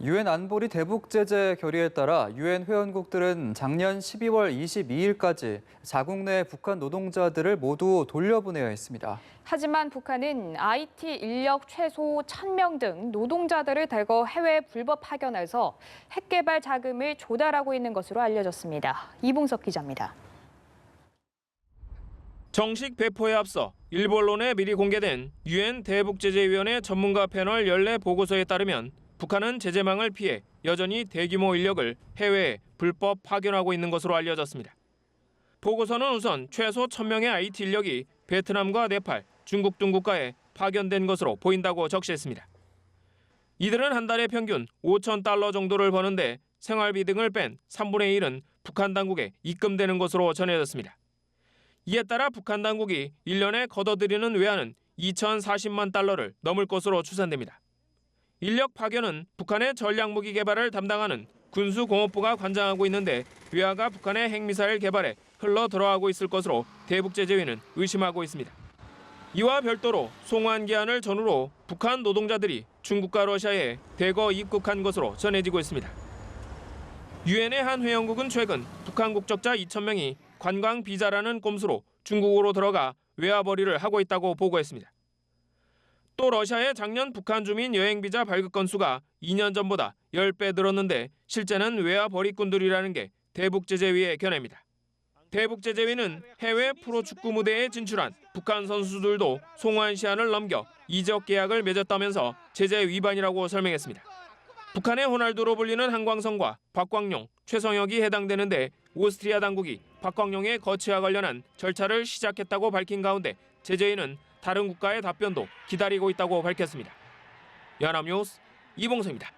유엔 안보리 대북 제재 결의에 따라 유엔 회원국들은 작년 12월 22일까지 자국 내 북한 노동자들을 모두 돌려보내야 했습니다. 하지만 북한은 IT 인력 최소 1,000명 등 노동자들을 대거 해외 불법 파견해서 핵 개발 자금을 조달하고 있는 것으로 알려졌습니다. 이봉석 기자입니다. 정식 배포에 앞서 일부 언론에 미리 공개된 유엔 대북제재위원회 전문가 패널 연례 보고서에 따르면 북한은 제재망을 피해 여전히 대규모 인력을 해외에 불법 파견하고 있는 것으로 알려졌습니다. 보고서는 우선 최소 1,000명의 IT 인력이 베트남과 네팔, 중국 등 국가에 파견된 것으로 보인다고 적시했습니다. 이들은 한 달에 평균 5,000달러 정도를 버는데 생활비 등을 뺀 3분의 1은 북한 당국에 입금되는 것으로 전해졌습니다. 이에 따라 북한 당국이 1년에 걷어들이는 외화는 2,040만 달러를 넘을 것으로 추산됩니다. 인력 파견은 북한의 전략무기 개발을 담당하는 군수공업부가 관장하고 있는데 외화가 북한의 핵미사일 개발에 흘러 들어가고 있을 것으로 대북제재위는 의심하고 있습니다. 이와 별도로 송환 기한을 전후로 북한 노동자들이 중국과 러시아에 대거 입국한 것으로 전해지고 있습니다. 유엔의 한 회원국은 최근 북한 국적자 2,000명이 관광 비자라는 꼼수로 중국으로 들어가 외화벌이를 하고 있다고 보고했습니다. 또 러시아의 작년 북한 주민 여행 비자 발급 건수가 2년 전보다 10배 늘었는데 실제는 외화벌이꾼들이라는 게 대북제재위의 견해입니다. 대북제재위는 해외 프로축구 무대에 진출한 북한 선수들도 송환 시한을 넘겨 이적 계약을 맺었다면서 제재 위반이라고 설명했습니다. 북한의 호날두로 불리는 한광성과 박광용, 최성혁이 해당되는데 오스트리아 당국이 박광용의 거취와 관련한 절차를 시작했다고 밝힌 가운데 제재위는 다른 국가의 답변도 기다리고 있다고 밝혔습니다. 연합뉴스 이봉서입니다.